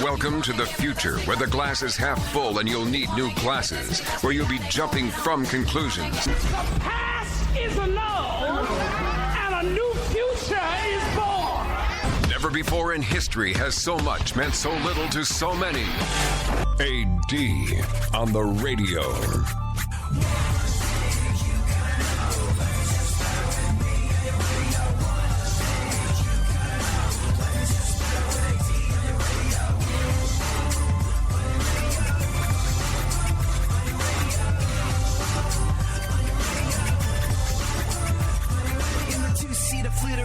Welcome to the future, where the glass is half full and you'll need new glasses, where you'll be jumping from conclusions. The past is annulled, and a new future is born. Never before in history has so much meant so little to so many. AD on the radio.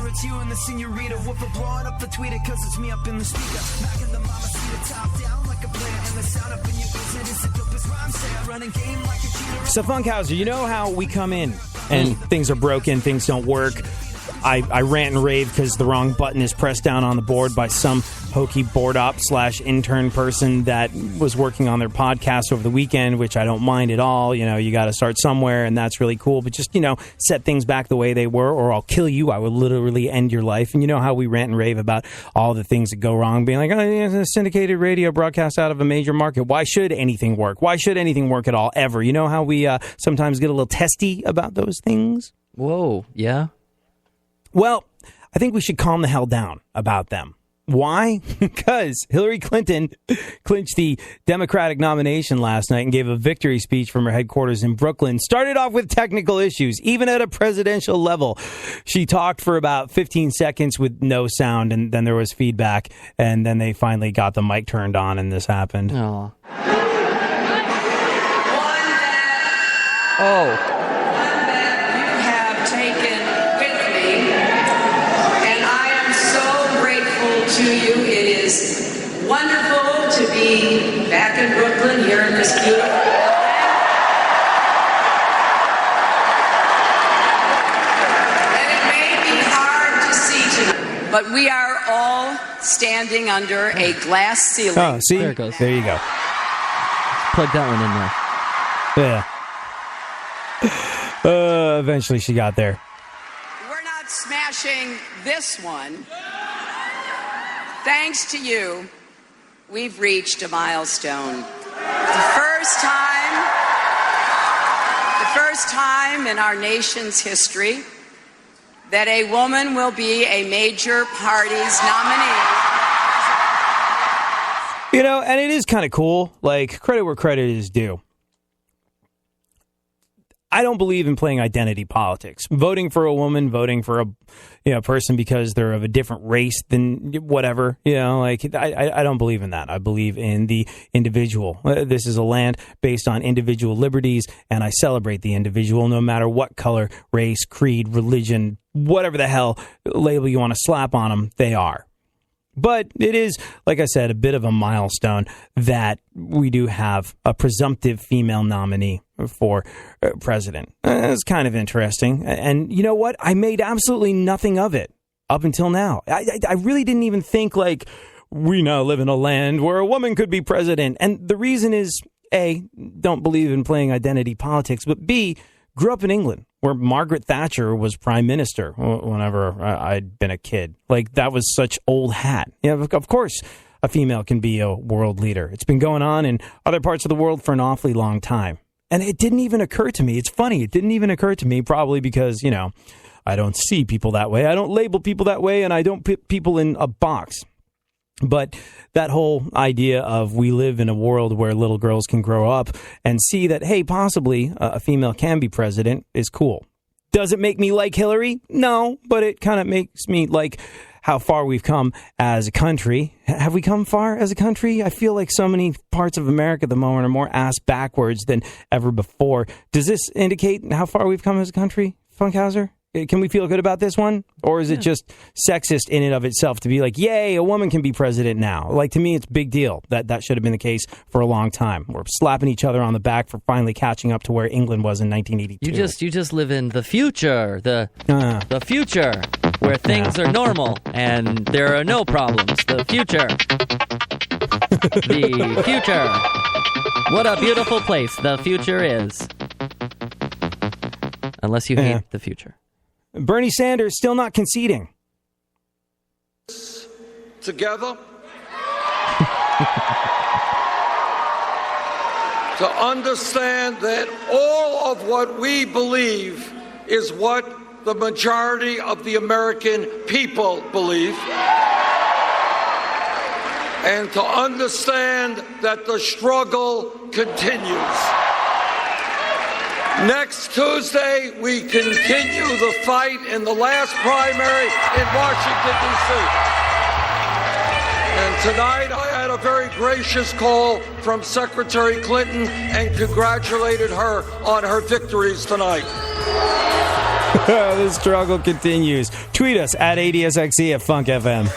It's you and the senorita. Whoop a broad up the tweeter, cause it's me up in the speaker. Knocking the mama see the top down like a player. And the sound up in your ears, it is the dopest rhyme. Say I run a game like a cheater. So, Funkhauser, you know how we come in and things are broken, things don't work. I rant and rave because the wrong button is pressed down on the board by some hokey board op / intern person that was working on their podcast over the weekend, which I don't mind at all. You know, you got to start somewhere, and that's really cool. But just, set things back the way they were, or I'll kill you. I will literally end your life. And you know how we rant and rave about all the things that go wrong, being like, oh, it's a syndicated radio broadcast out of a major market. Why should anything work? Why should anything work at all, ever? You know how we sometimes get a little testy about those things? Whoa, yeah? Well, I think we should calm the hell down about them. Why? Because Hillary Clinton clinched the Democratic nomination last night and gave a victory speech from her headquarters in Brooklyn. Started off with technical issues, even at a presidential level. She talked for about 15 seconds with no sound, and then there was feedback, and then they finally got the mic turned on, and this happened. Oh. To you. It is wonderful to be back in Brooklyn, here in this beautiful and it may be hard to see tonight, but we are all standing under a glass ceiling. Oh, see? There it goes. There you go. Plug that one in there. Yeah. Eventually she got there. We're not smashing this one. Thanks to you, we've reached a milestone. The first time in our nation's history that a woman will be a major party's nominee. And it is kind of cool. Like, credit where credit is due. I don't believe in playing identity politics. Voting for a woman, voting for a person because they're of a different race than whatever. I don't believe in that. I believe in the individual. This is a land based on individual liberties, and I celebrate the individual no matter what color, race, creed, religion, whatever the hell label you want to slap on them, they are. But it is, like I said, a bit of a milestone that we do have a presumptive female nominee for president. It's kind of interesting. And you know what? I made absolutely nothing of it up until now. I really didn't even think, like, we now live in a land where a woman could be president. And the reason is, A, don't believe in playing identity politics, but B, grew up in England, where Margaret Thatcher was prime minister whenever I'd been a kid. Like, that was such old hat. Of course, a female can be a world leader. It's been going on in other parts of the world for an awfully long time. And it didn't even occur to me. It's funny. It didn't even occur to me, probably because, I don't see people that way. I don't label people that way, and I don't put people in a box. But that whole idea of we live in a world where little girls can grow up and see that, hey, possibly a female can be president is cool. Does it make me like Hillary? No, but it kind of makes me like how far we've come as a country. Have we come far as a country? I feel like so many parts of America at the moment are more ass backwards than ever before. Does this indicate how far we've come as a country, Funkhauser? Can we feel good about this one? Or is it just sexist in and of itself to be like, yay, a woman can be president now? Like, to me, it's a big deal. That should have been the case for a long time. We're slapping each other on the back for finally catching up to where England was in 1982. You just live in the future, the future, where things are normal and there are no problems. The future. The future. What a beautiful place the future is. Unless you hate the future. Bernie Sanders still not conceding. Together, to understand that all of what we believe is what the majority of the American people believe, and to understand that the struggle continues. Next Tuesday, we continue the fight in the last primary in Washington, D.C. And tonight, I had a very gracious call from Secretary Clinton and congratulated her on her victories tonight. The struggle continues. Tweet us at ADSXE at Funk FM.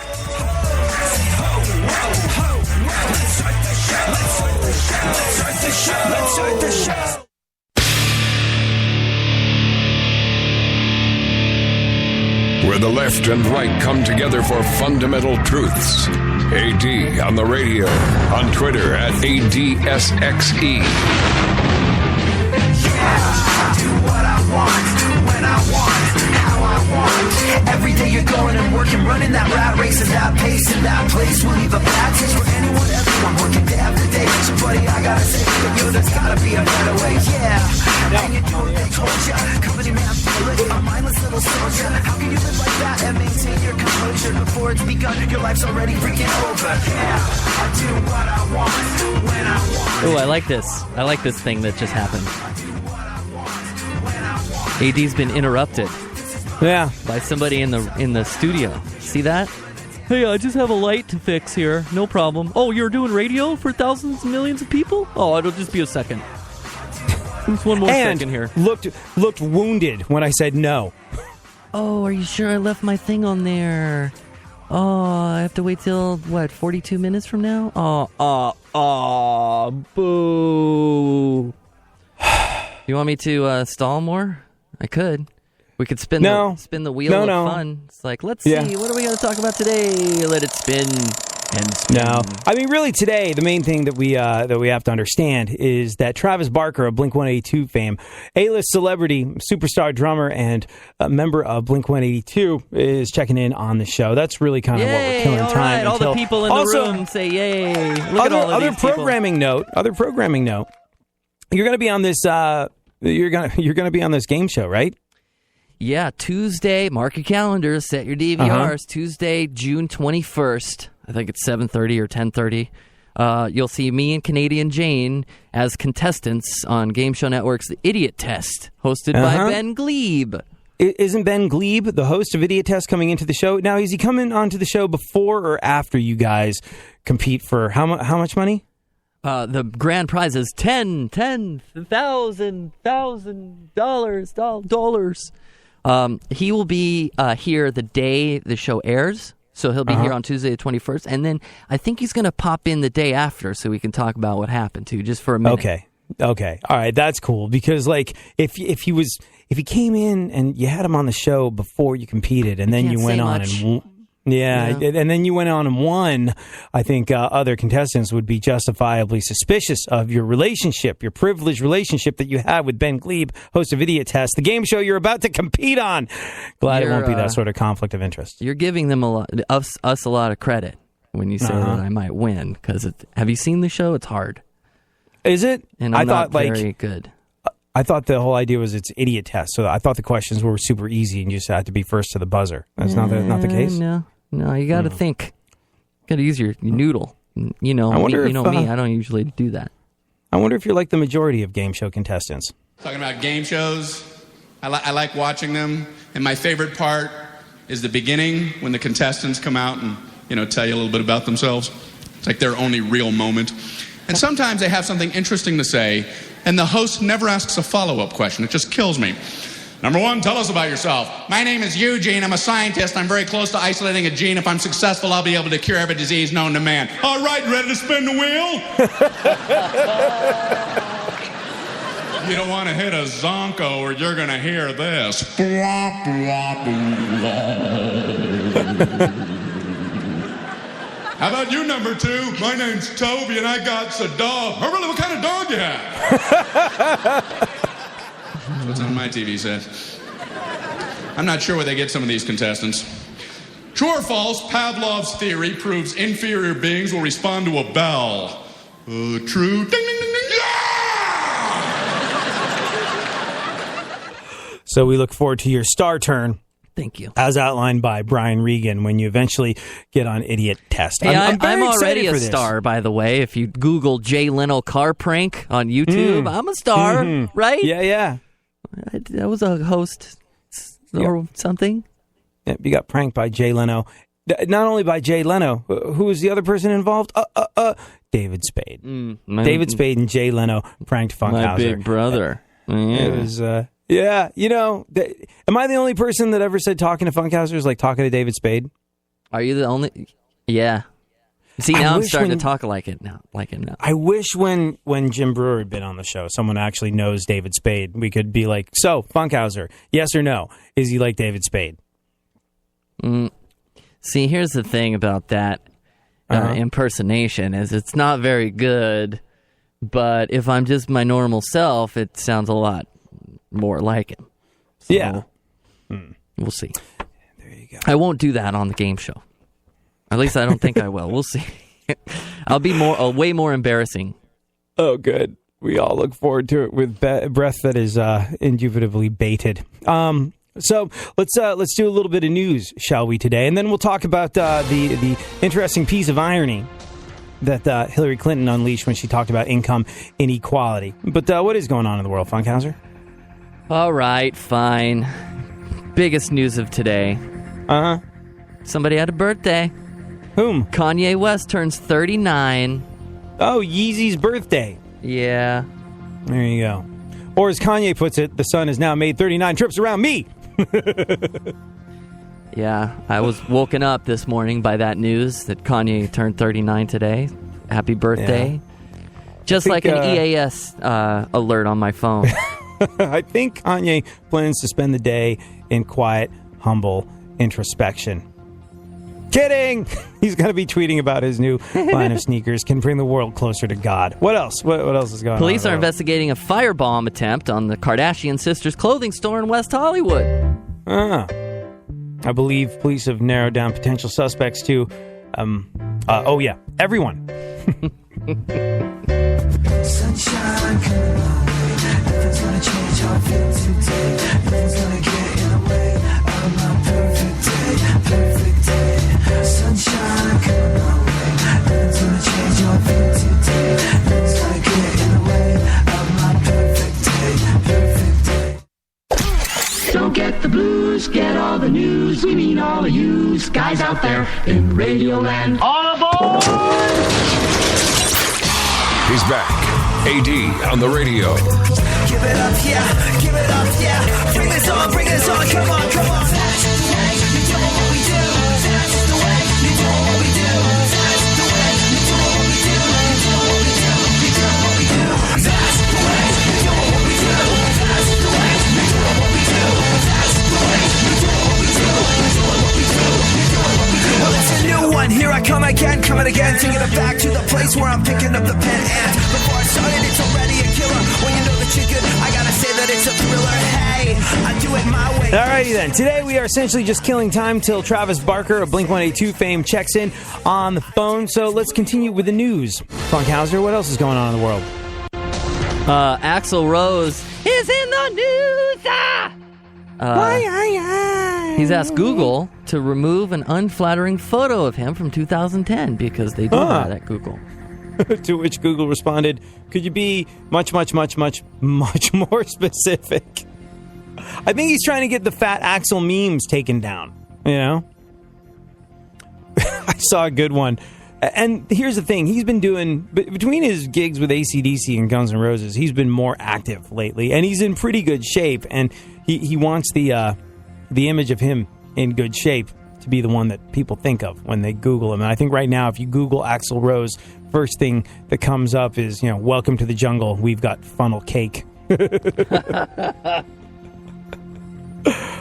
Where the left and right come together for fundamental truths. AD on the radio, on Twitter at ADSXE. I do what I want, when I want, how I want. Every day you're going and working, running that rat race at that pace in that place will leave a bad taste for anyone, everyone working day after day. So buddy, I gotta say for you, there's gotta be a better way. Yeah, and you do what they told ya. Company man, feel it, a mindless little soldier. How can you live like that and maintain your composure before it's begun? Your life's already freaking over. Yeah, I do what I want, when I want. Ooh, I like this. I like this thing that just happened. AD's been interrupted. Yeah. By somebody in the studio. See that? Hey, I just have a light to fix here. No problem. Oh, you're doing radio for thousands and millions of people? Oh, it'll just be a second. Just one more second here. Looked wounded when I said no. Oh, are you sure I left my thing on there? Oh, I have to wait till, 42 minutes from now? Boo. You want me to stall more? I could. We could spin the wheel of fun. It's like, let's see, what are we going to talk about today? Let it spin and spin. No. I mean, really today, the main thing that we have to understand is that Travis Barker of Blink-182 fame, A-list celebrity, superstar drummer, and a member of Blink-182 is checking in on the show. That's really kind of what we're killing time. Right. All the people in the room say yay. Look at all of these programming people. Other programming note. You're going to be on this you're going to be on this game show, right? Yeah, Tuesday, mark your calendars, set your DVRs, Tuesday, June 21st. I think it's 7:30 or 10:30. You'll see me and Canadian Jane as contestants on Game Show Network's The Idiot Test, hosted by Ben Glebe. Isn't Ben Glebe, the host of Idiot Test, coming into the show? Now, is he coming onto the show before or after you guys compete for how much money? The grand prize is $10,000. He will be here the day the show airs, so he'll be here on Tuesday the 21st, and then I think he's going to pop in the day after so we can talk about what happened too, just for a minute. Okay, all right, that's cool because if he came in and you had him on the show before you competed, and then you went on and. Yeah, and then you went on and won. I think other contestants would be justifiably suspicious of your relationship, your privileged relationship that you had with Ben Glebe, host of Idiot Test, the game show you're about to compete on. Glad it won't be that sort of conflict of interest. You're giving them us a lot of credit when you say that I might win, because have you seen the show? It's hard. Is it? And I'm not very good. I thought the whole idea was it's Idiot Test, so I thought the questions were super easy and you just had to be first to the buzzer. That's not the case? No, you got to think. Got to use your noodle. You know, me. I don't usually do that. I wonder if you're like the majority of game show contestants. Talking about game shows, I like watching them, and my favorite part is the beginning when the contestants come out and tell you a little bit about themselves. It's like their only real moment. And sometimes they have something interesting to say, and the host never asks a follow-up question. It just kills me. Number one, tell us about yourself. My name is Eugene. I'm a scientist. I'm very close to isolating a gene. If I'm successful, I'll be able to cure every disease known to man. All right, ready to spin the wheel? You don't want to hit a zonko or you're going to hear this. How about you, number two? My name's Toby and I got a dog. Oh, really? What kind of dog you have? What's on my TV set. I'm not sure where they get some of these contestants. True or false, Pavlov's theory proves inferior beings will respond to a bell. True. Ding, ding, ding, ding. So we look forward to your star turn. Thank you. As outlined by Brian Regan when you eventually get on Idiot Test. Hey, I'm very already excited a for this. star, by the way. If you Google Jay Leno car prank on YouTube, I'm a star, right? Yeah. I was a host or something. Yeah, you got pranked by Jay Leno. Not only by Jay Leno, who was the other person involved? David Spade. David Spade and Jay Leno pranked Funkhauser. My big brother. It was, yeah, you know, am I the only person that ever said talking to Funkhauser is like talking to David Spade? Are you the only? Yeah. See, now I'm starting to talk like him now. I wish when Jim Brewer had been on the show, someone actually knows David Spade. We could be like, so, Funkhauser, yes or no? Is he like David Spade? See, here's the thing about that impersonation is it's not very good, but if I'm just my normal self, it sounds a lot more like him. So, yeah. We'll see. There you go. I won't do that on the game show. At least I don't think I will. We'll see. I'll be way more embarrassing. Oh, good. We all look forward to it with breath that is indubitably bated. So let's do a little bit of news, shall we, today? And then we'll talk about the interesting piece of irony that Hillary Clinton unleashed when she talked about income inequality. But what is going on in the world, Funkhauser? All right, fine. Biggest news of today. Somebody had a birthday. Whom? Kanye West turns 39. Oh, Yeezy's birthday. Yeah. There you go. Or as Kanye puts it, the sun has now made 39 trips around me. Yeah, I was woken up this morning by that news that Kanye turned 39 today. Happy birthday. Yeah. Just like an EAS alert on my phone. I think Kanye plans to spend the day in quiet, humble introspection. Kidding! He's going to be tweeting about his new line of sneakers can bring the world closer to God. What else? What else is going on? Police are investigating a firebomb attempt on the Kardashian sisters' clothing store in West Hollywood. I believe police have narrowed down potential suspects to, everyone. Sunshine coming my way. Nothing's gonna change how I feel today. Nothing's gonna get in the way of my perfect day. Sunshine coming my way. Nothing's gonna change how I feel today. Nothing's gonna get in the way of my perfect day. Don't get the blues, get all the news. We mean all of you guys out there in Radioland. All aboard! He's back. AD on the radio. Give it up, yeah. Give it up, yeah. Bring this on, come on. That's the way you do what we do. That's the way you do what we do. That's the way you do what we do. You do what we do. You do what we do. That's the way you do what we do. That's the way you do what we do. That's the way you do what we do. You do what we do. You do what we do. Well, it's a new one. Here I come again, coming again, taking it back to the place where I'm picking up the pen. And before I started, it's already a killer. When you know that you're good, I gotta say that it's a thriller. Hey, I do it my way. Alrighty then. Today we are essentially just killing time till Travis Barker of Blink-182 fame checks in on the phone. So let's continue with the news. Funkhauser, what else is going on in the world? Axl Rose is in the news. He's asked Google to remove an unflattering photo of him from 2010 because they do that at Google. To which Google responded, could you be much more specific? I think he's trying to get the fat Axl memes taken down, you know? I saw a good one. And here's the thing. He's been doing, between his gigs with AC/DC and Guns N' Roses, he's been more active lately. And he's in pretty good shape. And he wants the image of him in good shape to be the one that people think of when they Google him. And I think right now, if you Google Axl Rose, first thing that comes up is, welcome to the jungle. We've got funnel cake.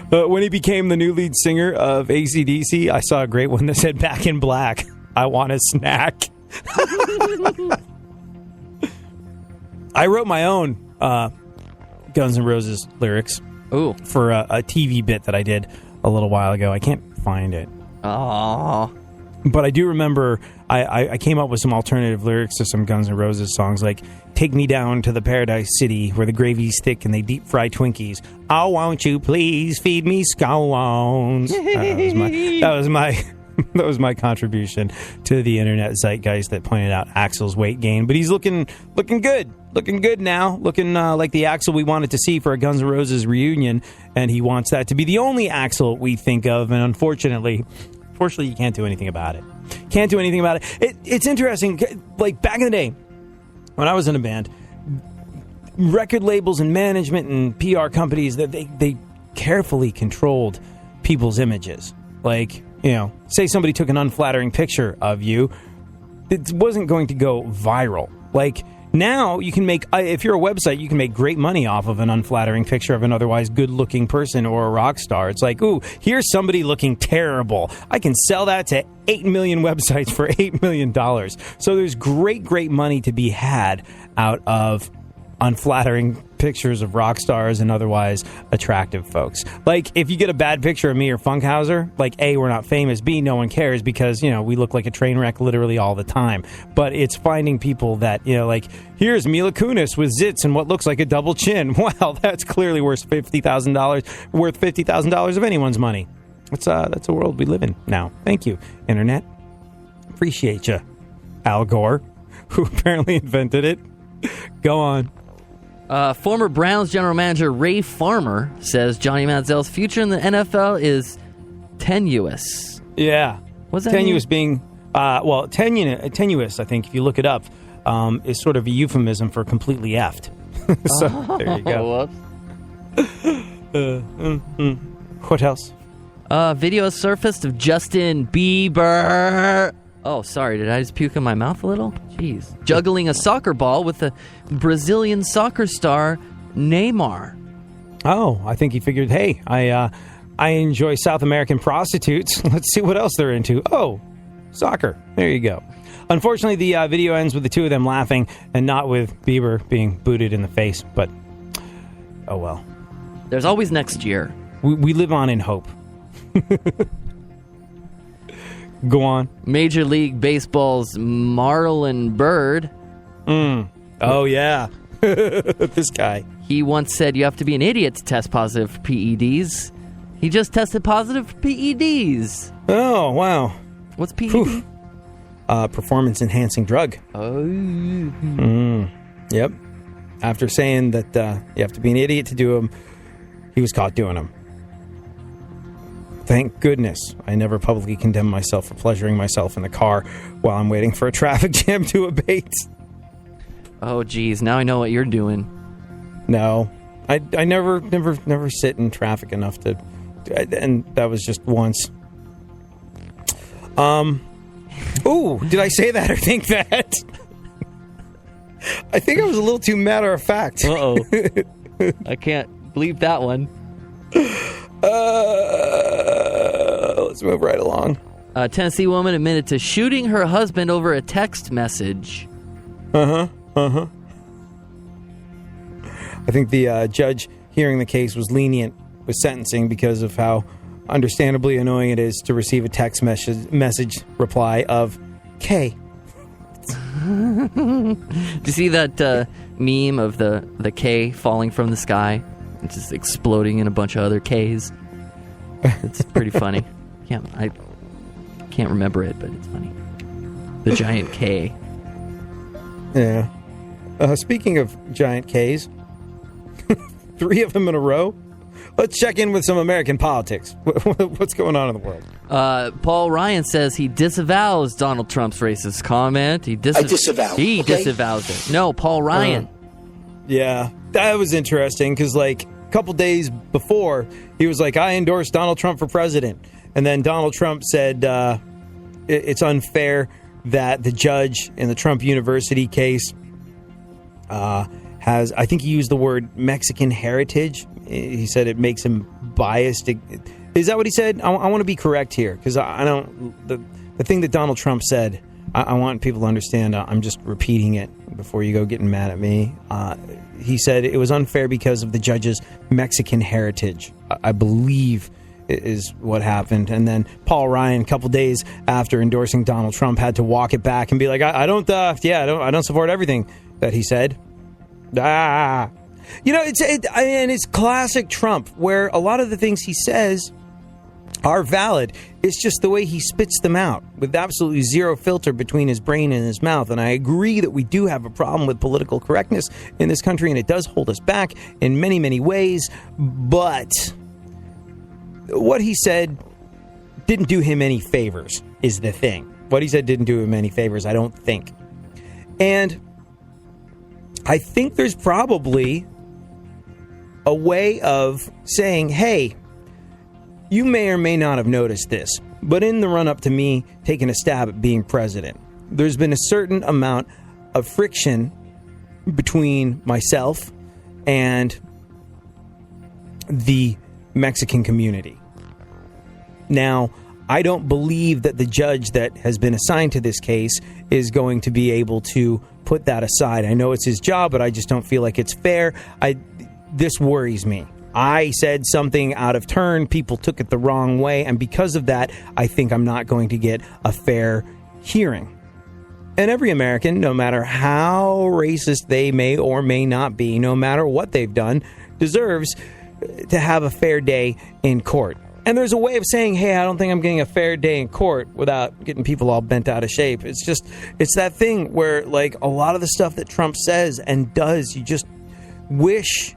When he became the new lead singer of AC/DC, I saw a great one that said, Back in Black, I want a snack. I wrote my own Guns N' Roses lyrics for a TV bit that I did a little while ago. I can't find it. Aww. But I do remember I came up with some alternative lyrics to some Guns N' Roses songs, like "Take me down to the Paradise City where the gravy's thick and they deep fry Twinkies. Oh, won't you please feed me scones?" That was my contribution to the internet zeitgeist that pointed out Axl's weight gain. But he's looking good. Looking good now. Looking like the Axl we wanted to see for a Guns N' Roses reunion. And he wants that to be the only Axl we think of. And unfortunately, you can't do anything about it. Can't do anything about it. It's interesting. Like back in the day, when I was in a band, record labels and management and PR companies, that they carefully controlled people's images. Like, say somebody took an unflattering picture of you, it wasn't going to go viral. Like, now you can make, if you're a website, you can make great money off of an unflattering picture of an otherwise good-looking person or a rock star. It's like, ooh, here's somebody looking terrible. I can sell that to 8 million websites for $8 million. So there's great money to be had out of unflattering pictures of rock stars and otherwise attractive folks. Like, if you get a bad picture of me or Funkhauser, like, A, we're not famous, B, no one cares because, we look like a train wreck literally all the time. But it's finding people that, like, here's Mila Kunis with zits and what looks like a double chin. Well, that's clearly worth $50,000 of anyone's money. That's a world we live in now. Thank you, Internet. Appreciate you, Al Gore, who apparently invented it. Go on. Former Browns general manager Ray Farmer says Johnny Manziel's future in the NFL is tenuous. Yeah. What's that tenuous mean? Being, tenuous, I think, if you look it up, is sort of a euphemism for completely effed. So, there you go. What else? Video surfaced of Justin Bieber. Oh, sorry, did I just puke in my mouth a little? Jeez. Juggling a soccer ball with the Brazilian soccer star Neymar. Oh, I think he figured, hey, I enjoy South American prostitutes. Let's see what else they're into. Oh, soccer. There you go. Unfortunately, the video ends with the two of them laughing and not with Bieber being booted in the face. But, oh well. There's always next year. We live on in hope. Go on. Major League Baseball's Marlon Byrd. Oh, yeah. This guy. He once said you have to be an idiot to test positive for PEDs. He just tested positive for PEDs. Oh, wow. What's PED? Performance-enhancing drug. Oh. Yep. After saying that you have to be an idiot to do them, he was caught doing them. Thank goodness I never publicly condemn myself for pleasuring myself in the car while I'm waiting for a traffic jam to abate. Oh, geez. Now I know what you're doing. No. I never sit in traffic enough to... And that was just once. Ooh, did I say that or think that? I think I was a little too matter-of-fact. Uh-oh. I can't believe that one. Let's move right along. A Tennessee woman admitted to shooting her husband over a text message. I think the judge hearing the case was lenient with sentencing because of how understandably annoying it is to receive a text message reply of K. Do you see that meme of the K falling from the sky? It's just exploding in a bunch of other Ks. It's pretty funny. I can't remember it, but it's funny. The giant K. Yeah. Speaking of giant Ks, 3 of them in a row. Let's check in with some American politics. What's going on in the world? Paul Ryan says he disavows Donald Trump's racist comment. I disavow. He disavows it. No, Paul Ryan. Yeah, that was interesting because, like, a couple days before, he was like, I endorse Donald Trump for president. And then Donald Trump said it's unfair that the judge in the Trump University case has, I think he used the word Mexican heritage. He said it makes him biased. Is that what he said? I want to be correct here because I don't. The thing that Donald Trump said, I want people to understand. I'm just repeating it before you go getting mad at me. He said it was unfair because of the judge's Mexican heritage. I believe is what happened. And then Paul Ryan, a couple days after endorsing Donald Trump, had to walk it back and be like, I don't support everything that he said. It's classic Trump, where a lot of the things he says are valid. It's just the way he spits them out with absolutely zero filter between his brain and his mouth. And I agree that we do have a problem with political correctness in this country, and it does hold us back in many, many ways. But what he said didn't do him any favors, is the thing. What he said didn't do him any favors, I don't think. And I think there's probably a way of saying, hey, you may or may not have noticed this, but in the run-up to me taking a stab at being president, there's been a certain amount of friction between myself and the Mexican community. Now, I don't believe that the judge that has been assigned to this case is going to be able to put that aside. I know it's his job, but I just don't feel like it's fair. This worries me. I said something out of turn. People took it the wrong way. And because of that, I think I'm not going to get a fair hearing. And every American, no matter how racist they may or may not be, no matter what they've done, deserves to have a fair day in court. And there's a way of saying, hey, I don't think I'm getting a fair day in court without getting people all bent out of shape. It's that thing where, like, a lot of the stuff that Trump says and does, you just wish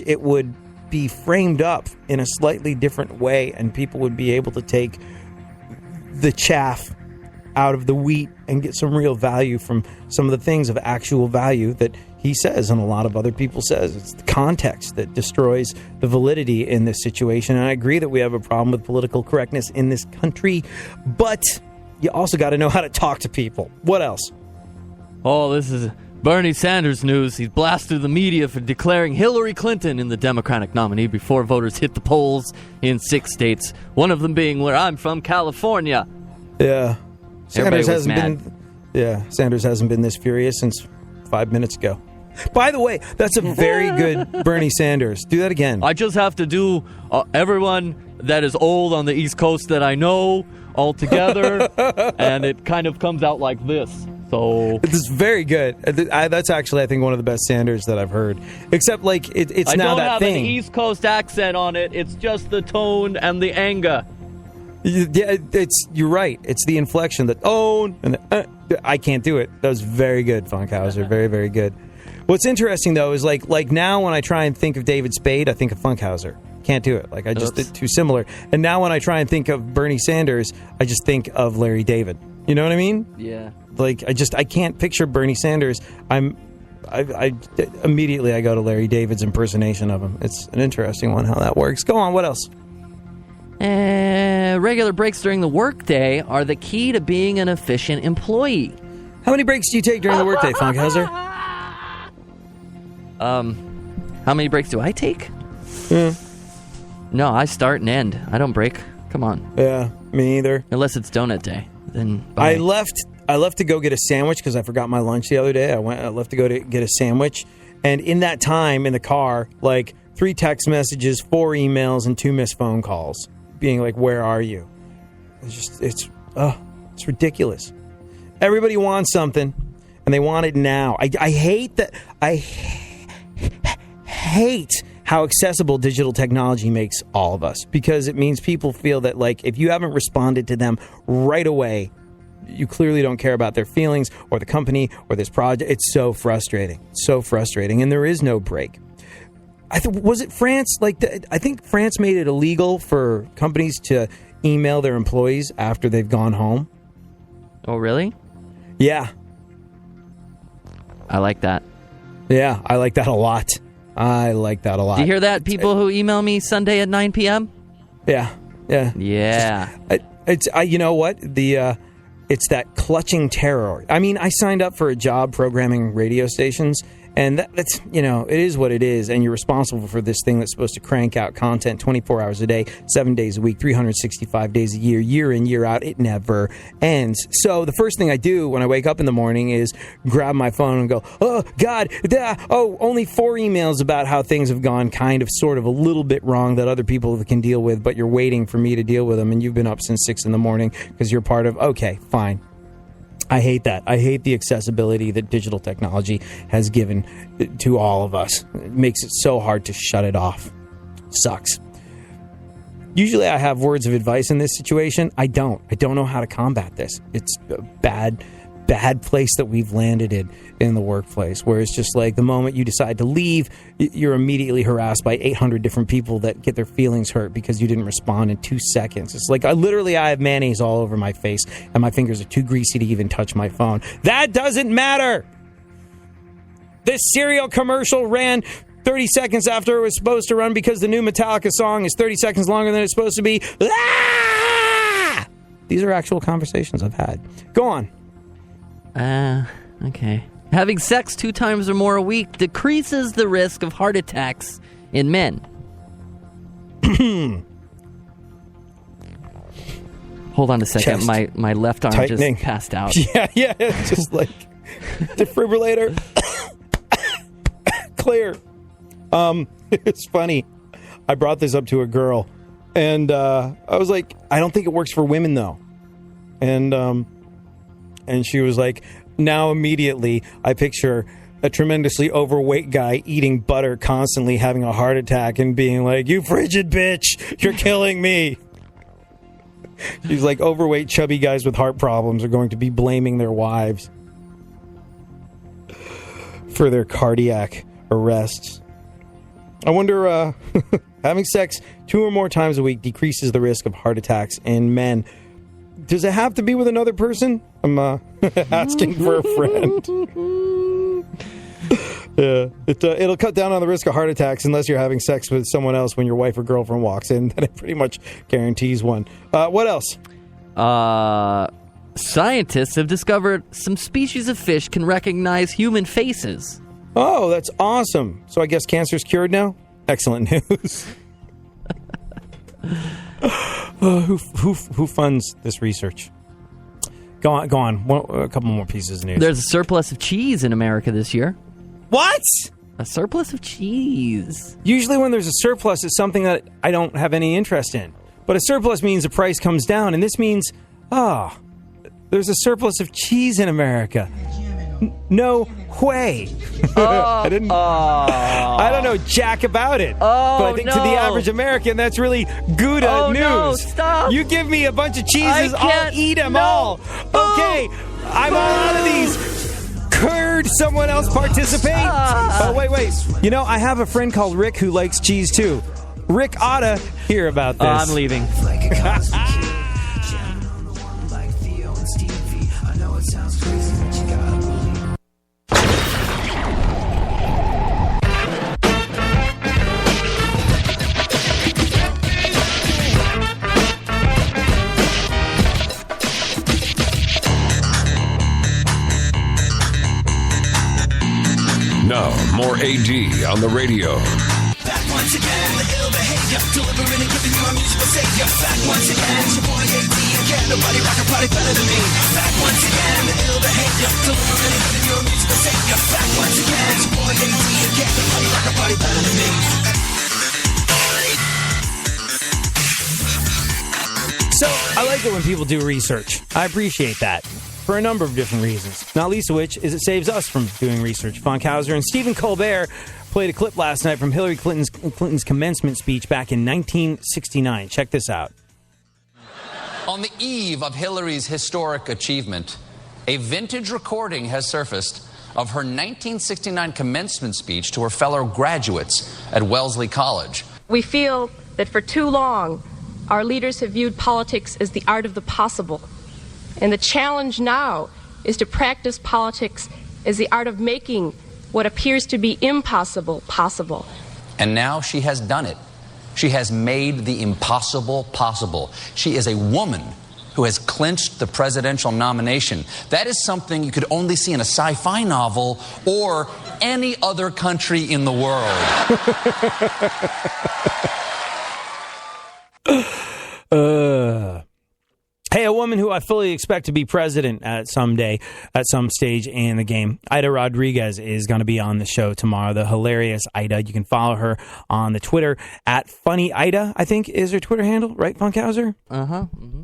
it would be framed up in a slightly different way, and people would be able to take the chaff out of the wheat and get some real value from some of the things of actual value that he says and a lot of other people says. It's the context that destroys the validity in this situation. And I agree that we have a problem with political correctness in this country, but you also got to know how to talk to people. What else? Oh, this is Bernie Sanders news. He's blasted the media for declaring Hillary Clinton in the Democratic nominee before voters hit the polls in 6 states, one of them being where I'm from, California. Yeah. Sanders hasn't been this furious since 5 minutes ago. By the way, that's a very good Bernie Sanders. Do that again. I just have to do everyone that is old on the East Coast that I know all together, and it kind of comes out like this. So it's very good. That's actually, I think, one of the best Sanders that I've heard. Except, like, it's now that thing. I don't have an East Coast accent on it. It's just the tone and the anger. Yeah, you're right. It's the inflection, the tone, and I can't do it. That was very good, Funkhauser. Very, very good. What's interesting, though, is like now when I try and think of David Spade, I think of Funkhauser. Can't do it. Like, I just did too similar. And now when I try and think of Bernie Sanders, I just think of Larry David. You know what I mean? Yeah. Like, I can't picture Bernie Sanders. I immediately go to Larry David's impersonation of him. It's an interesting one how that works. Go on. What else? Regular breaks during the workday are the key to being an efficient employee. How many breaks do you take during the workday, Funkhauser? How many breaks do I take? No, I start and end. I don't break. Come on. Yeah, me either. Unless it's donut day. Then bye. I left to go get a sandwich because I forgot my lunch the other day. I left to go to get a sandwich, and in that time in the car, like 3 text messages, 4 emails, and 2 missed phone calls, being like, "Where are you?" It's ridiculous. Everybody wants something, and they want it now. I hate that. I hate how accessible digital technology makes all of us, because it means people feel that, like, if you haven't responded to them right away, you clearly don't care about their feelings or the company or this project. It's so frustrating. And there is no break. Was it France? I think France made it illegal for companies to email their employees after they've gone home. Oh, really? Yeah. I like that. Yeah, I like that a lot. Do you hear that, people who email me Sunday at 9 p.m.? Yeah. It's you know what? It's that clutching terror. I mean, I signed up for a job programming radio stations, And that's, it is what it is. And you're responsible for this thing that's supposed to crank out content 24 hours a day, 7 days a week, 365 days a year, year in, year out. It never ends. So the first thing I do when I wake up in the morning is grab my phone and go, oh, God, only 4 emails about how things have gone kind of, sort of, a little bit wrong that other people can deal with, but you're waiting for me to deal with them, and you've been up since 6 in the morning because you're part of, okay, fine. I hate that. I hate the accessibility that digital technology has given to all of us. It makes it so hard to shut it off. Sucks. Usually I have words of advice in this situation. I don't know how to combat this. It's a bad place that we've landed in the workplace, where it's just like the moment you decide to leave, you're immediately harassed by 800 different people that get their feelings hurt because you didn't respond in 2 seconds. It's like I have mayonnaise all over my face and my fingers are too greasy to even touch my phone. That doesn't matter. This cereal commercial ran 30 seconds after it was supposed to run because the new Metallica song is 30 seconds longer than it's supposed to be. Ah! These are actual conversations I've had. Go on. Okay. Having sex 2 times or more a week decreases the risk of heart attacks in men. Hold on a second. Chest. My left arm Tightening. just passed out. Yeah. Just like defibrillator. Clear. It's funny. I brought this up to a girl, and I was like, I don't think it works for women, though. And she was like, now immediately I picture a tremendously overweight guy eating butter constantly, having a heart attack and being like, you frigid bitch, you're killing me. She's like, overweight, chubby guys with heart problems are going to be blaming their wives for their cardiac arrests. I wonder, having sex 2 or more times a week decreases the risk of heart attacks in men. Does it have to be with another person? I'm asking for a friend. Yeah, it'll cut down on the risk of heart attacks unless you're having sex with someone else when your wife or girlfriend walks in. Then it pretty much guarantees one. What else? Scientists have discovered some species of fish can recognize human faces. Oh, that's awesome. So I guess cancer's cured now? Excellent news. Who funds this research? Go on. A couple more pieces of news. There's a surplus of cheese in America this year. What? A surplus of cheese. Usually when there's a surplus, it's something that I don't have any interest in. But a surplus means the price comes down, and this means, there's a surplus of cheese in America. No way. I don't know jack about it. But I think to the average American, that's really good news. No, stop. You give me a bunch of cheeses, I'll eat them all. Okay, I'm all out of these. Could someone else participate? Oh, wait. I have a friend called Rick who likes cheese too. Rick oughta hear about this. I'm leaving. Now, more AD on the radio. Back once again, the ill behavior, delivering and giving you a musical savior. Back once again, it's your boy AD again. Nobody rock a party better than me. Back once again, the ill behavior, delivering and giving you a musical savior. Back once again, it's your boy AD again. Nobody rock a party better than me. So, I like it when people do research. I appreciate that. For a number of different reasons, not least of which is it saves us from doing research. Funkhauser and Stephen Colbert played a clip last night from Hillary Clinton's commencement speech back in 1969. Check this out. On the eve of Hillary's historic achievement, a vintage recording has surfaced of her 1969 commencement speech to her fellow graduates at Wellesley College. We feel that for too long, our leaders have viewed politics as the art of the possible. And the challenge now is to practice politics as the art of making what appears to be impossible possible. And now she has done it. She has made the impossible possible. She is a woman who has clinched the presidential nomination. That is something you could only see in a sci-fi novel or any other country in the world. Hey, a woman who I fully expect to be president at some stage in the game, Ida Rodriguez, is going to be on the show tomorrow. The hilarious Ida. You can follow her on the Twitter at Funny Ida, I think is her Twitter handle, right, Funkhauser? Uh-huh. Mm-hmm.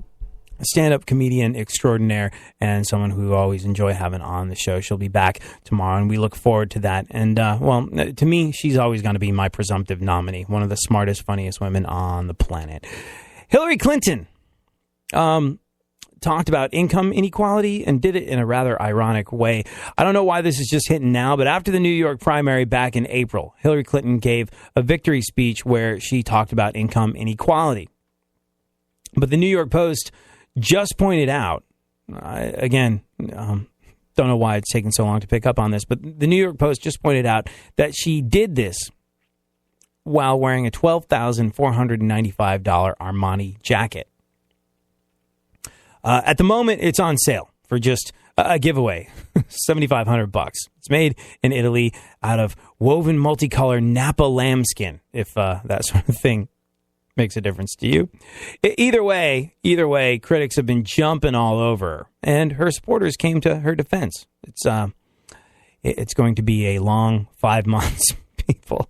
A stand-up comedian extraordinaire and someone who we always enjoy having on the show. She'll be back tomorrow, and we look forward to that. And, to me, she's always going to be my presumptive nominee, one of the smartest, funniest women on the planet. Hillary Clinton talked about income inequality and did it in a rather ironic way. I don't know why this is just hitting now, but after the New York primary back in April, Hillary Clinton gave a victory speech where she talked about income inequality. But the New York Post just pointed out, don't know why it's taking so long to pick up on this, but the New York Post just pointed out that she did this while wearing a $12,495 Armani jacket. At the moment, it's on sale for just a giveaway, $7,500. It's made in Italy out of woven multicolor Napa lambskin, if that sort of thing makes a difference to you. Either way, critics have been jumping all over her, and her supporters came to her defense. It's going to be a long 5 months, people.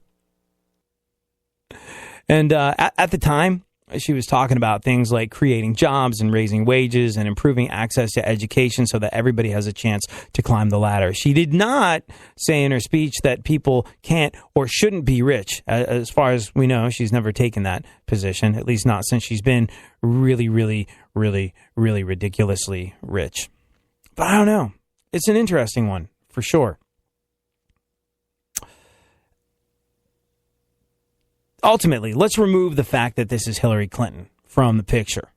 And at the time, she was talking about things like creating jobs and raising wages and improving access to education so that everybody has a chance to climb the ladder. She did not say in her speech that people can't or shouldn't be rich. As far as we know, she's never taken that position, at least not since she's been really, really, really, really ridiculously rich. But I don't know. It's an interesting one, for sure. Ultimately, let's remove the fact that this is Hillary Clinton from the picture.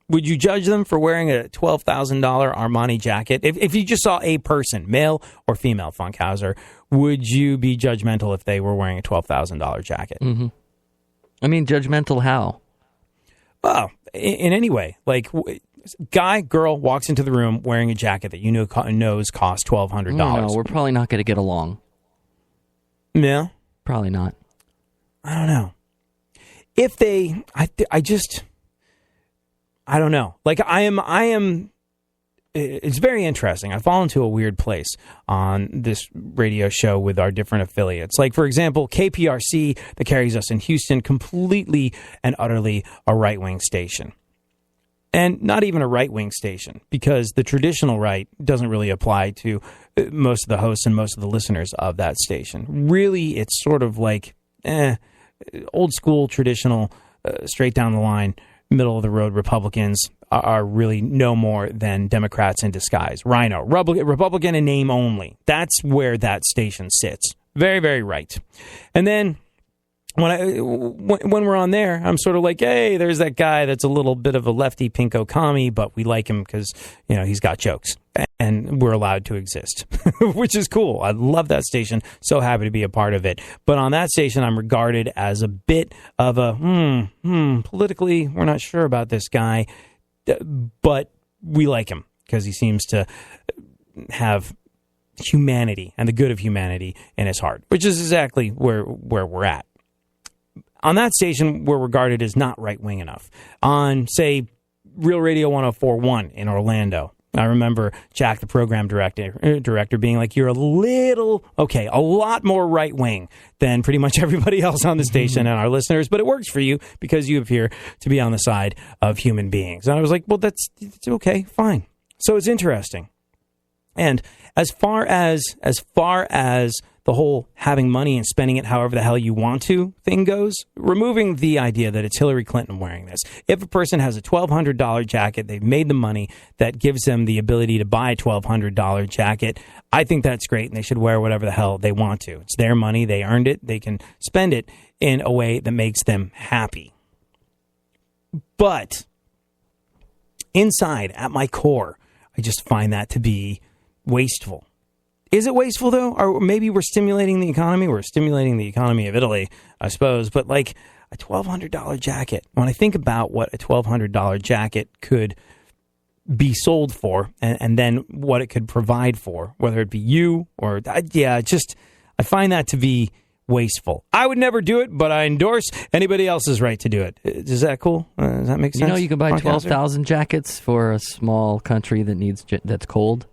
Would you judge them for wearing a $12,000 Armani jacket? If you just saw a person, male or female, Funkhauser, would you be judgmental if they were wearing a $12,000 jacket? Mm-hmm. I mean, judgmental how? Well, in any way. Like, guy, girl walks into the room wearing a jacket that you know knows costs $1,200. No, we're probably not going to get along. Yeah? Probably not. I don't know. If they, I don't know. Like I am, it's very interesting. I fall into a weird place on this radio show with our different affiliates. Like, for example, KPRC that carries us in Houston, completely and utterly a right-wing station. And not even a right-wing station, because the traditional right doesn't really apply to most of the hosts and most of the listeners of that station. Really, it's sort of like, old school, traditional, straight down the line, middle of the road Republicans are really no more than Democrats in disguise. Rhino, Republican in name only. That's where that station sits. Very, very right. And then when we're on there, I'm sort of like, hey, there's that guy that's a little bit of a lefty pinko commie, but we like him because, he's got jokes and we're allowed to exist, which is cool. I love that station. So happy to be a part of it. But on that station, I'm regarded as a bit of a, politically, we're not sure about this guy, but we like him because he seems to have humanity and the good of humanity in his heart, which is exactly where we're at. On that station, we're regarded as not right-wing enough. On, say, Real Radio 104.1 in Orlando, I remember Jack, the program director, being like, you're a lot more right-wing than pretty much everybody else on the station and our listeners, but it works for you because you appear to be on the side of human beings. And I was like, well, that's okay, fine. So it's interesting. And as far as the whole having money and spending it however the hell you want to thing goes, removing the idea that it's Hillary Clinton wearing this. If a person has a $1,200 jacket, they've made the money that gives them the ability to buy a $1,200 jacket. I think that's great, and they should wear whatever the hell they want to. It's their money. They earned it. They can spend it in a way that makes them happy. But inside, at my core, I just find that to be wasteful. Is it wasteful, though? Or maybe we're stimulating the economy? We're stimulating the economy of Italy, I suppose. But like a $1,200 jacket, when I think about what a $1,200 jacket could be sold for, and then what it could provide for, whether it be you or I find that to be wasteful. I would never do it, but I endorse anybody else's right to do it. Is that cool? Does that make sense? You know, you can buy 12,000 jackets for a small country that's cold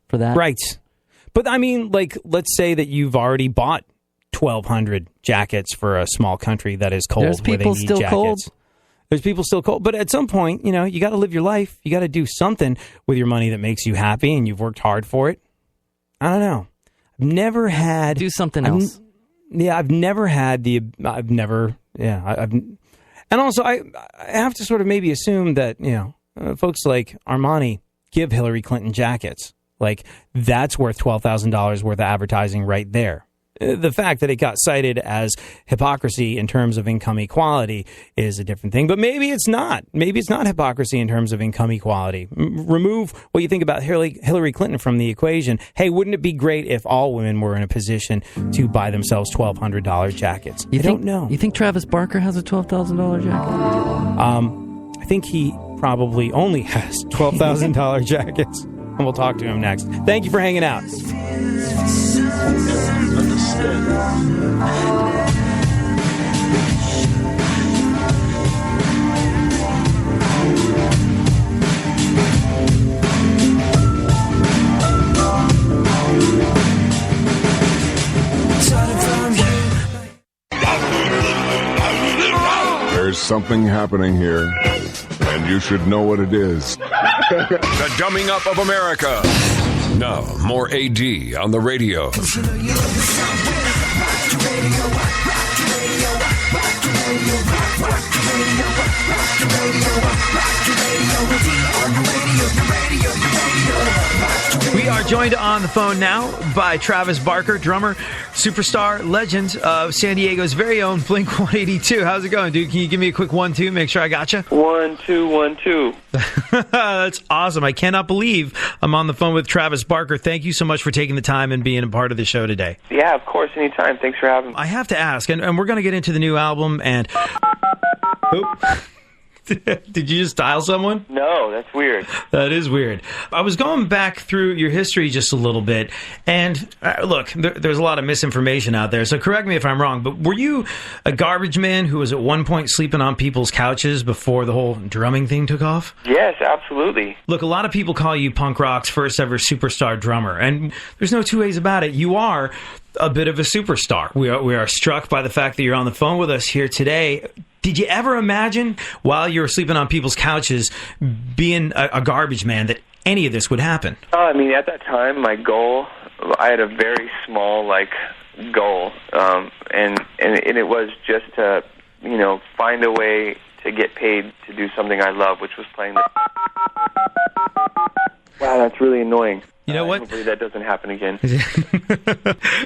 for that. Right. But I mean, like, let's say that you've already bought 1,200 jackets for a small country that is cold. There's people still cold. There's people still cold. But at some point, you know, you got to live your life. You got to do something with your money that makes you happy, and you've worked hard for it. I don't know. I've never had... Do something else. And also, I have to sort of maybe assume that, you know, folks like Armani give Hillary Clinton jackets. Like, that's worth $12,000 worth of advertising right there. The fact that it got cited as hypocrisy in terms of income equality is a different thing. But maybe it's not. Maybe it's not hypocrisy in terms of income equality. Remove what you think about Hillary Clinton from the equation. Hey, wouldn't it be great if all women were in a position to buy themselves $1,200 jackets? I don't know. You think Travis Barker has a $12,000 jacket? I think he probably only has $12,000 jackets. And we'll talk to him next. Thank you for hanging out. There's something happening here, and you should know what it is. The Dumbing Up of America. Now, more AD on the radio. We are joined on the phone now by Travis Barker, drummer, superstar, legend of San Diego's very own Blink-182. How's it going, dude? Can you give me a quick 1-2, make sure I got you? 1 2 1 2. That's awesome. I cannot believe I'm on the phone with Travis Barker. Thank you so much for taking the time and being a part of the show today. Yeah, of course, anytime. Thanks for having me. I have to ask, and we're going to get into the new album, and... Oop. Did you just dial someone? No, that's weird. That is weird. I was going back through your history just a little bit, and look, there's a lot of misinformation out there, so correct me if I'm wrong, but were you a garbage man who was at one point sleeping on people's couches before the whole drumming thing took off? Yes, absolutely. Look, a lot of people call you punk rock's first ever superstar drummer, and there's no two ways about it. You are a bit of a superstar. We are struck by the fact that you're on the phone with us here today. Did you ever imagine, while you were sleeping on people's couches, being a garbage man, that any of this would happen? I mean, at that time, my goal, I had a very small, goal, and it was just to, find a way to get paid to do something I love, which was playing the... Wow, that's really annoying. You know what? Hopefully that doesn't happen again.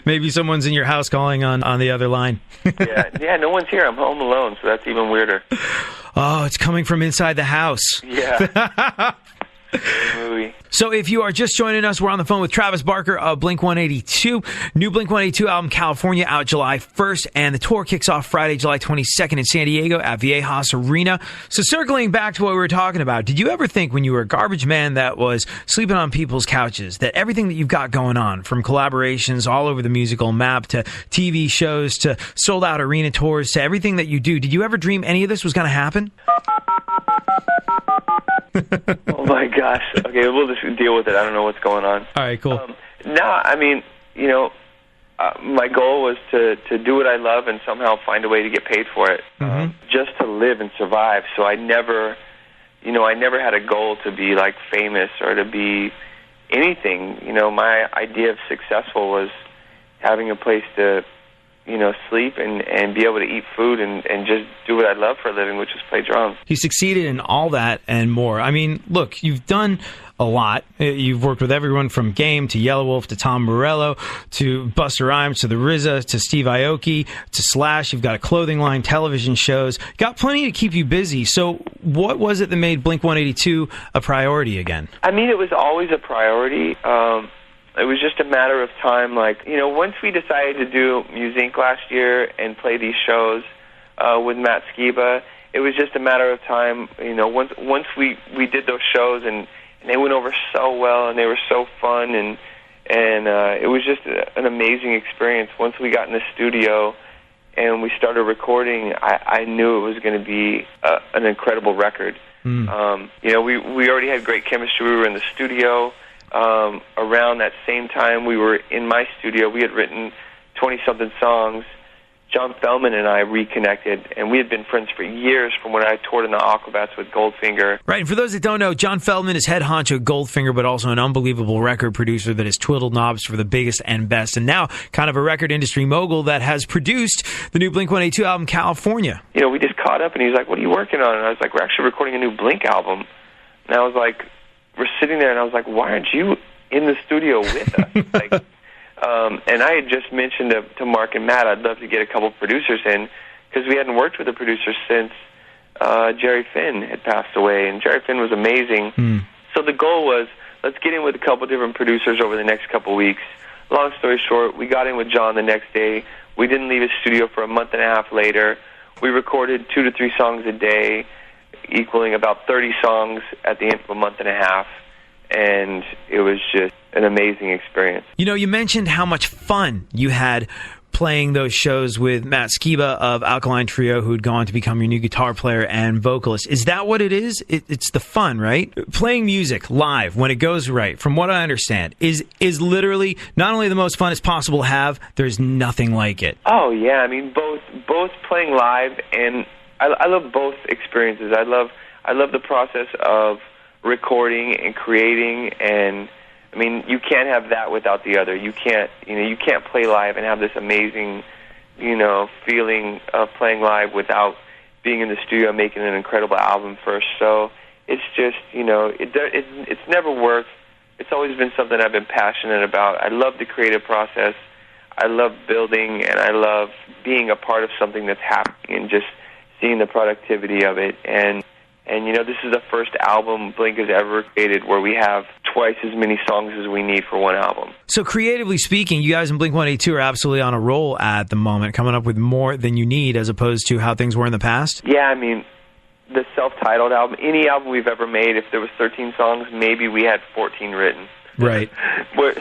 Maybe someone's in your house calling on the other line. yeah, no one's here. I'm home alone, so that's even weirder. Oh, it's coming from inside the house. Yeah. Movie. So if you are just joining us, we're on the phone with Travis Barker of Blink-182. New Blink-182 album, California, out July 1st, and the tour kicks off Friday, July 22nd in San Diego at Viejas Arena. So circling back to what we were talking about, did you ever think when you were a garbage man that was sleeping on people's couches, that everything that you've got going on, from collaborations all over the musical map to TV shows to sold-out arena tours to everything that you do, did you ever dream any of this was going to happen? Oh my gosh. Okay, we'll just deal with it. I don't know what's going on. All right, cool. No, I mean, my goal was to do what I love and somehow find a way to get paid for it, just to live and survive. So I never had a goal to be famous or to be anything. My idea of successful was having a place to sleep and be able to eat food and just do what I love for a living, which is play drums. He succeeded in all that and more. I mean, look, you've done a lot. You've worked with everyone from Game to Yellow Wolf to Tom Morello to Busta Rhymes to the RZA to Steve Aoki to Slash. You've got a clothing line, television shows. Got plenty to keep you busy. So what was it that made Blink-182 a priority again? I mean, it was always a priority. It was just a matter of time. Once we decided to do Muse Inc. last year and play these shows with Matt Skiba, it was just a matter of time. Once we did those shows and and they went over so well, and they were so fun, and it was just an amazing experience. Once we got in the studio and we started recording, I knew it was going to be an incredible record. You know, we already had great chemistry. We were in the studio. Around that same time, we were in my studio. We had written 20-something songs. John Feldman and I reconnected, and we had been friends for years from when I toured in the Aquabats with Goldfinger. Right, and for those that don't know, John Feldman is head honcho Goldfinger, but also an unbelievable record producer that has twiddled knobs for the biggest and best, and now kind of a record industry mogul that has produced the new Blink-182 album, California. You know, we just caught up, and he was like, "What are you working on?" And I was like, "We're actually recording a new Blink album." And I was like, we're sitting there, and I was like, "Why aren't you in the studio with us?" Like, and I had just mentioned to Mark and Matt, I'd love to get a couple producers in, because we hadn't worked with a producer since Jerry Finn had passed away, and Jerry Finn was amazing. So the goal was, let's get in with a couple different producers over the next couple weeks. Long story short, we got in with John the next day. We didn't leave his studio for a month and a half later. We recorded 2 to 3 songs a day, equaling about 30 songs at the end of a month and a half, and it was just an amazing experience. You know, you mentioned how much fun you had playing those shows with Matt Skiba of Alkaline Trio, who'd gone to become your new guitar player and vocalist. Is that what it is? It's the fun, right? Playing music live when it goes right, from what I understand, is literally not only the most fun it's possible to have, there's nothing like it. Oh, yeah. I mean, both playing live, and I love both experiences. I love the process of recording and creating, and I mean, you can't have that without the other. You can't play live and have this amazing, feeling of playing live without being in the studio and making an incredible album first. So it's just, it's never worked. It's always been something I've been passionate about. I love the creative process. I love building, and I love being a part of something that's happening and just seeing the productivity of it. And this is the first album Blink has ever created where we have twice as many songs as we need for one album. So creatively speaking, you guys in Blink-182 are absolutely on a roll at the moment, coming up with more than you need as opposed to how things were in the past? Yeah, I mean, the self-titled album, any album we've ever made, if there was 13 songs, maybe we had 14 written. Right.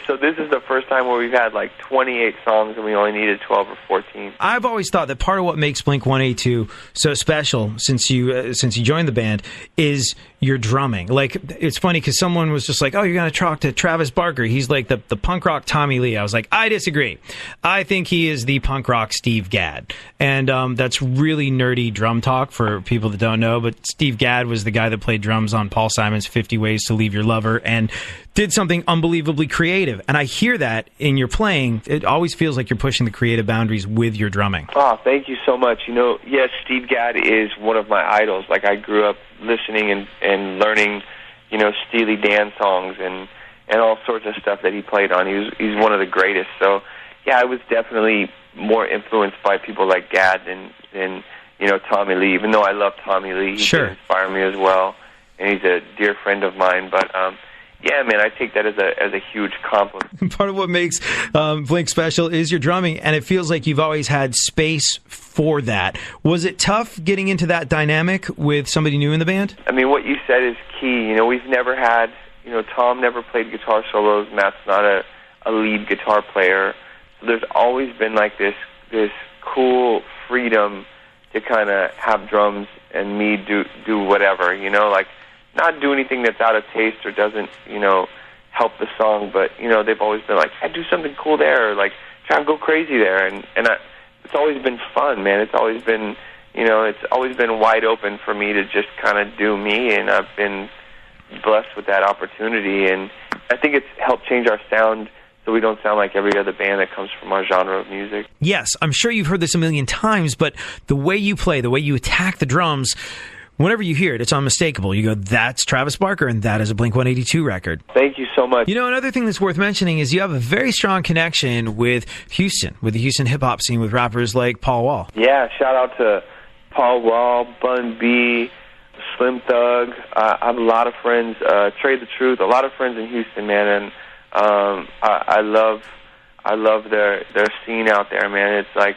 So this is the first time where we've had like 28 songs and we only needed 12 or 14. I've always thought that part of what makes Blink-182 so special since you joined the band is your drumming. Like, it's funny because someone was just like, "Oh, you're going to talk to Travis Barker. He's like the punk rock Tommy Lee." I was like, I disagree. I think he is the punk rock Steve Gadd. And that's really nerdy drum talk for people that don't know, but Steve Gadd was the guy that played drums on Paul Simon's 50 Ways to Leave Your Lover and did something unbelievably creative. And I hear that in your playing. It always feels like you're pushing the creative boundaries with your drumming. Oh, thank you so much. Yes, Steve Gadd is one of my idols. Like, I grew up listening and learning, Steely Dan songs and all sorts of stuff that he played on. He's one of the greatest. So, yeah, I was definitely more influenced by people like Gadd than Tommy Lee. Even though I love Tommy Lee, he did inspire me as well, and he's a dear friend of mine. But yeah, man, I take that as a huge compliment. Part of what makes Blink special is your drumming, and it feels like you've always had space for that. Was it tough getting into that dynamic with somebody new in the band? I mean, what you said is key. We've never had, Tom never played guitar solos. Matt's not a lead guitar player. So there's always been like this cool freedom to kind of have drums and me do whatever, like, not do anything that's out of taste or doesn't, help the song, but, they've always been like, do something cool there, or like, try and go crazy there, and it's always been fun, man. It's always been, it's always been wide open for me to just kind of do me, and I've been blessed with that opportunity, and I think it's helped change our sound so we don't sound like every other band that comes from our genre of music. Yes, I'm sure you've heard this a million times, but the way you play, the way you attack the drums, whenever you hear it, it's unmistakable. You go, that's Travis Barker, and that is a Blink-182 record. Thank you so much. Another thing that's worth mentioning is you have a very strong connection with Houston, with the Houston hip-hop scene, with rappers like Paul Wall. Yeah, shout out to Paul Wall, Bun B, Slim Thug. I have a lot of friends, Trey the Truth, a lot of friends in Houston, man, and I love their scene out there, man. It's like,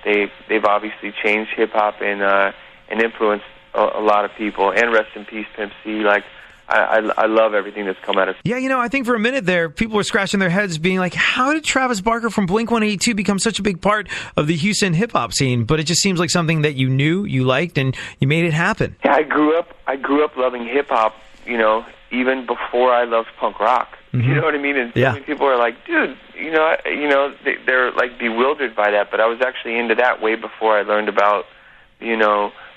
they've obviously changed hip-hop and influenced a lot of people, and rest in peace, Pimp C. Like, I love everything that's come out of. Yeah, I think for a minute there, people were scratching their heads being like, how did Travis Barker from Blink-182 become such a big part of the Houston hip-hop scene? But it just seems like something that you knew, you liked, and you made it happen. Yeah, I grew up loving hip-hop, even before I loved punk rock. Mm-hmm. You know what I mean? And so many people are like, dude, they're like bewildered by that. But I was actually into that way before I learned about,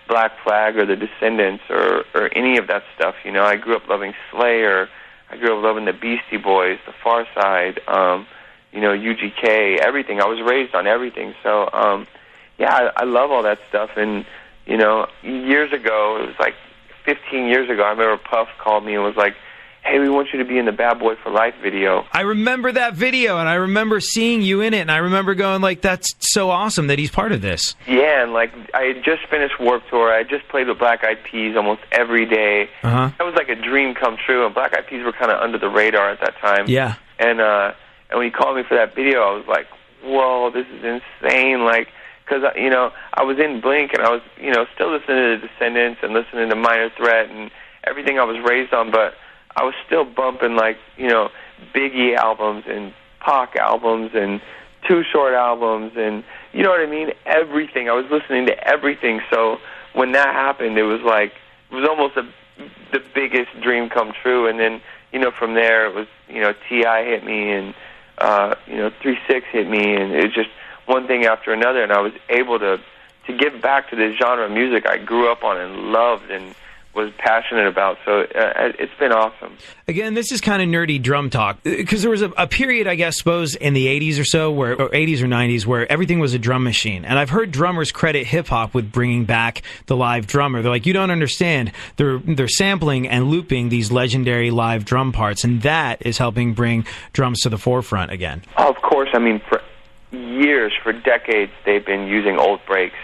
Black Flag or the Descendants or any of that stuff. I grew up loving Slayer. I grew up loving the Beastie Boys, the Far Side, UGK, everything. I was raised on everything. So, I love all that stuff. And, years ago, it was like 15 years ago, I remember Puff called me and was like, hey, we want you to be in the Bad Boy for Life video. I remember that video, and I remember seeing you in it, and I remember going, like, that's so awesome that he's part of this. Yeah, and, I had just finished Warped Tour. I had just played with Black Eyed Peas almost every day. Uh-huh. That was like a dream come true, and Black Eyed Peas were kind of under the radar at that time. Yeah. And when he called me for that video, I was like, whoa, this is insane, because, I was in Blink, and I was, still listening to the Descendants and listening to Minor Threat and everything I was raised on, but I was still bumping, Biggie albums and Pac albums and Too Short albums and, you know what I mean, everything. I was listening to everything. So when that happened, it was almost the biggest dream come true. And then, from there, it was, T.I. hit me and, 3-6 hit me, and it was just one thing after another. And I was able to give back to this genre of music I grew up on and loved and was passionate about. So it's been awesome. Again, this is kind of nerdy drum talk, because there was a period, I guess, suppose in the 80s or so, or 80s or 90s, where everything was a drum machine. And I've heard drummers credit hip-hop with bringing back the live drummer. They're like, you don't understand. They're sampling and looping these legendary live drum parts, and that is helping bring drums to the forefront again. Of course. I mean, for years, for decades, they've been using old breaks,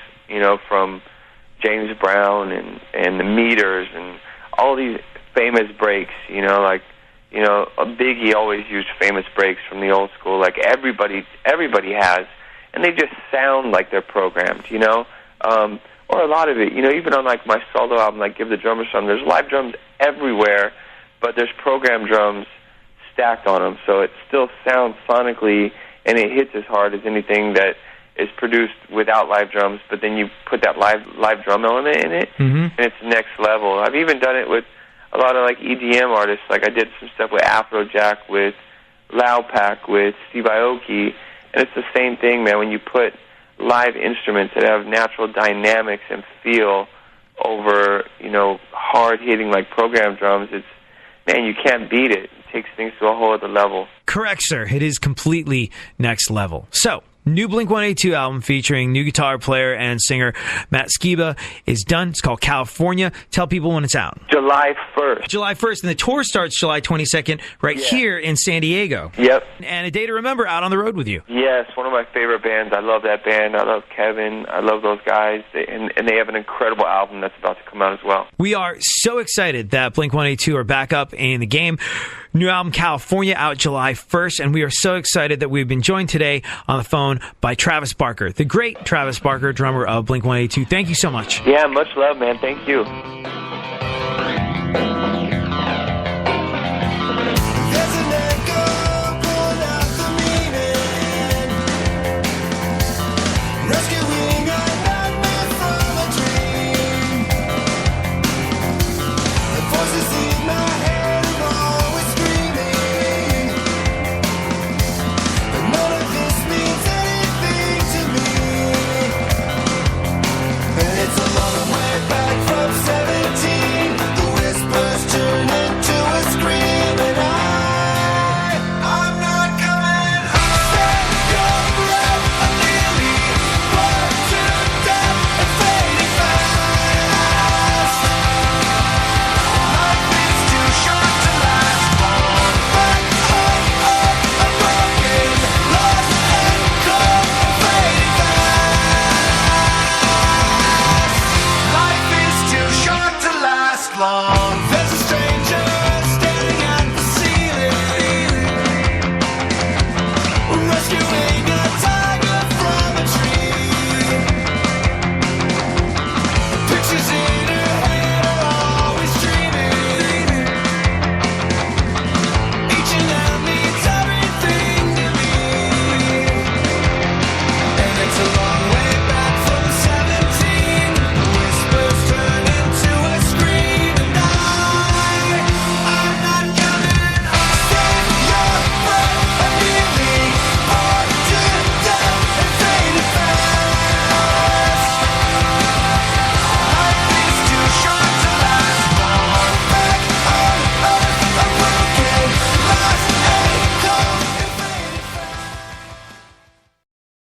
from James Brown and the Meters and all these famous breaks, Biggie always used famous breaks from the old school, like everybody has, and they just sound like they're programmed, or a lot of it, even on my solo album, Give the Drummer Some, there's live drums everywhere, but there's programmed drums stacked on them, so it still sounds sonically, and it hits as hard as anything that is produced without live drums, but then you put that live drum element in it, and it's next level. I've even done it with a lot of EDM artists. I did some stuff with Afrojack, with Loudpack, with Steve Aoki, and it's the same thing, man. When you put live instruments that have natural dynamics and feel over, hard-hitting programmed drums, you can't beat it. It takes things to a whole other level. Correct, sir. It is completely next level. So, new Blink-182 album featuring new guitar player and singer Matt Skiba is done. It's called California. Tell people when it's out. July 1st. July 1st, and the tour starts July 22nd here in San Diego. Yep. And A Day to Remember out on the road with you. Yes, one of my favorite bands. I love that band. I love Kevin. I love those guys. And they have an incredible album that's about to come out as well. We are so excited that Blink-182 are back up in the game. New album California out July 1st, and we are so excited that we've been joined today on the phone by Travis Barker, the great Travis Barker, drummer of Blink-182. Thank you so much. Yeah, much love, man. Thank you.